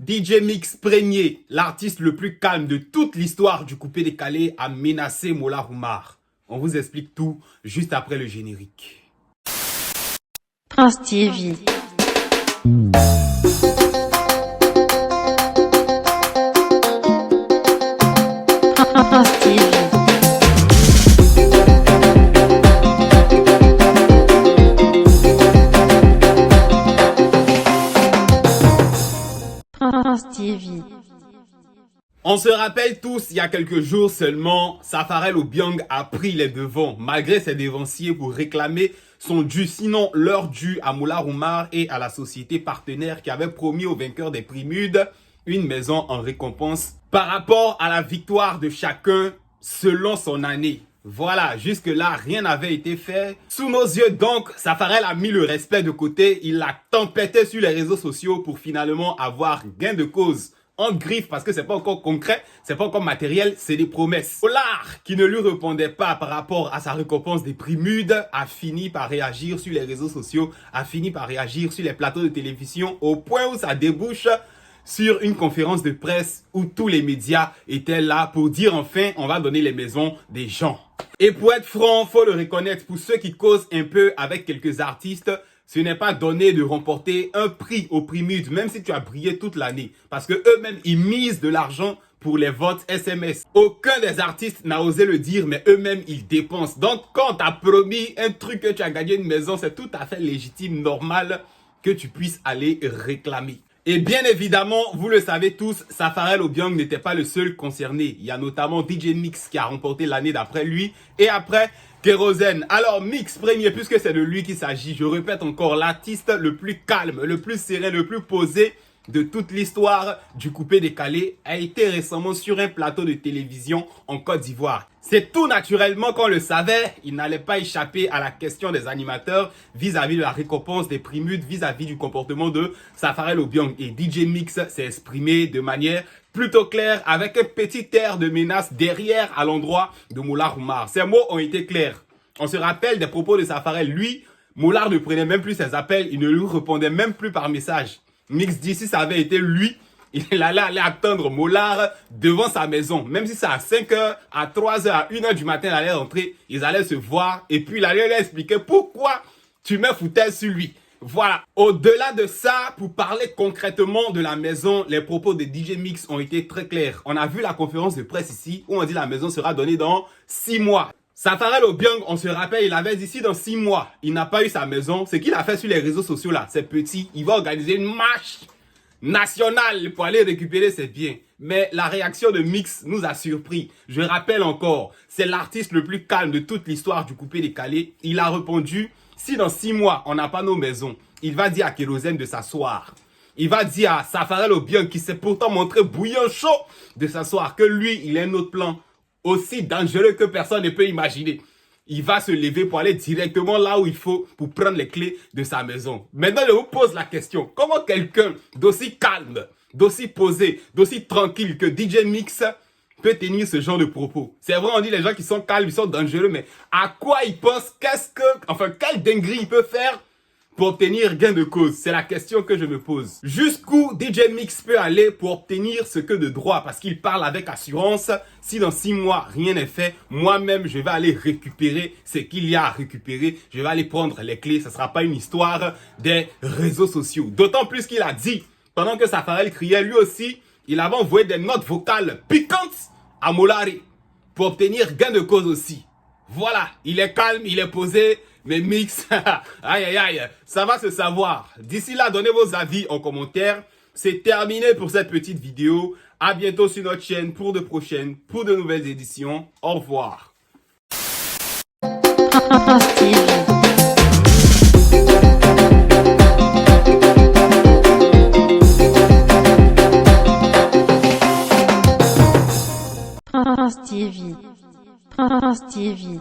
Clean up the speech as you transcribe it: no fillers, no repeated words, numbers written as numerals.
DJ Mix Premier, l'artiste le plus calme de toute l'histoire du coupé décalé, a menacé Mola Oumar. On vous explique tout juste après le générique. Prince TV. Prince TV. Prince TV. On se rappelle tous, il y a quelques jours seulement, Safarel Obiang a pris les devants, malgré ses dévanciers, pour réclamer son dû, sinon leur dû à Mola Oumar et à la société partenaire qui avait promis aux vainqueurs des prix MUD une maison en récompense par rapport à la victoire de chacun selon son année. Voilà, jusque-là, rien n'avait été fait. Sous nos yeux, donc, Safarel a mis le respect de côté. Il l'a tempêté sur les réseaux sociaux pour finalement avoir gain de cause en griffe, parce que c'est pas encore concret, c'est pas encore matériel, c'est des promesses. Molar, qui ne lui répondait pas par rapport à sa récompense des prix MUD, a fini par réagir sur les réseaux sociaux, a fini par réagir sur les plateaux de télévision, au point où ça débouche sur une conférence de presse où tous les médias étaient là pour dire enfin on va donner les maisons des gens. Et pour être franc, faut le reconnaître, pour ceux qui causent un peu avec quelques artistes, ce n'est pas donné de remporter un prix au prix MUD, même si tu as brillé toute l'année. Parce que eux-mêmes, ils misent de l'argent pour les votes SMS. Aucun des artistes n'a osé le dire, mais eux-mêmes, ils dépensent. Donc, quand on t'a promis un truc que tu as gagné une maison, c'est tout à fait légitime, normal que tu puisses aller réclamer. Et bien évidemment, vous le savez tous, Safarel Obiang n'était pas le seul concerné. Il y a notamment DJ Mix qui a remporté l'année d'après lui. Et après, Kérosène. Alors Mix Premier, puisque c'est de lui qu'il s'agit, je répète encore, l'artiste le plus calme, le plus serein, le plus posé de toute l'histoire du coupé décalé, a été récemment sur un plateau de télévision en Côte d'Ivoire. C'est tout naturellement qu'on le savait, il n'allait pas échapper à la question des animateurs vis-à-vis de la récompense des prix MUD, vis-à-vis du comportement de Safarel Obiang. Et DJ Mix s'est exprimé de manière plutôt claire, avec un petit air de menace derrière à l'endroit de Mola Oumar. Ces mots ont été clairs. On se rappelle des propos de Safarel. Lui, Mola ne prenait même plus ses appels, il ne lui répondait même plus par message. Mix dit, si ça avait été lui, il allait aller attendre Molar devant sa maison. Même si c'est à 5h, à 3h, à 1h du matin, il allait rentrer, ils allaient se voir et puis il allait lui expliquer pourquoi tu mets foutaise sur lui. Voilà. Au-delà de ça, pour parler concrètement de la maison, les propos de DJ Mix ont été très clairs. On a vu la conférence de presse ici où on dit la maison sera donnée dans 6 mois. Safarel Obiang, on se rappelle, il avait dit si dans 6 mois, il n'a pas eu sa maison, ce qu'il a fait sur les réseaux sociaux là, c'est petit, il va organiser une marche nationale pour aller récupérer ses biens. Mais la réaction de Mix nous a surpris. Je rappelle encore, c'est l'artiste le plus calme de toute l'histoire du coupé décalé. Il a répondu, si dans 6 mois, on n'a pas nos maisons, il va dire à Kérosène de s'asseoir. Il va dire à Safarel Obiang, qui s'est pourtant montré bouillant chaud, de s'asseoir, que lui, il a un autre plan aussi dangereux que personne ne peut imaginer. Il va se lever pour aller directement là où il faut pour prendre les clés de sa maison. Maintenant, je vous pose la question. Comment quelqu'un d'aussi calme, d'aussi posé, d'aussi tranquille que DJ Mix peut tenir ce genre de propos? C'est vrai, on dit les gens qui sont calmes, ils sont dangereux, mais à quoi ils pensent? Quelle dinguerie il peut faire pour obtenir gain de cause? C'est la question que je me pose. Jusqu'où DJ Mix peut aller pour obtenir ce que de droit? Parce qu'il parle avec assurance. Si dans 6 mois, rien n'est fait, moi-même, je vais aller récupérer ce qu'il y a à récupérer. Je vais aller prendre les clés. Ce ne sera pas une histoire des réseaux sociaux. D'autant plus qu'il a dit, pendant que Safarel criait, lui aussi, il avait envoyé des notes vocales piquantes à Molari pour obtenir gain de cause aussi. Voilà, il est calme, il est posé. Mais Mix, aïe aïe aïe, ça va se savoir. D'ici là, donnez vos avis en commentaire. C'est terminé pour cette petite vidéo. À bientôt sur notre chaîne pour de prochaines, pour de nouvelles éditions. Au revoir. Prince TV. Prince TV. Prince TV.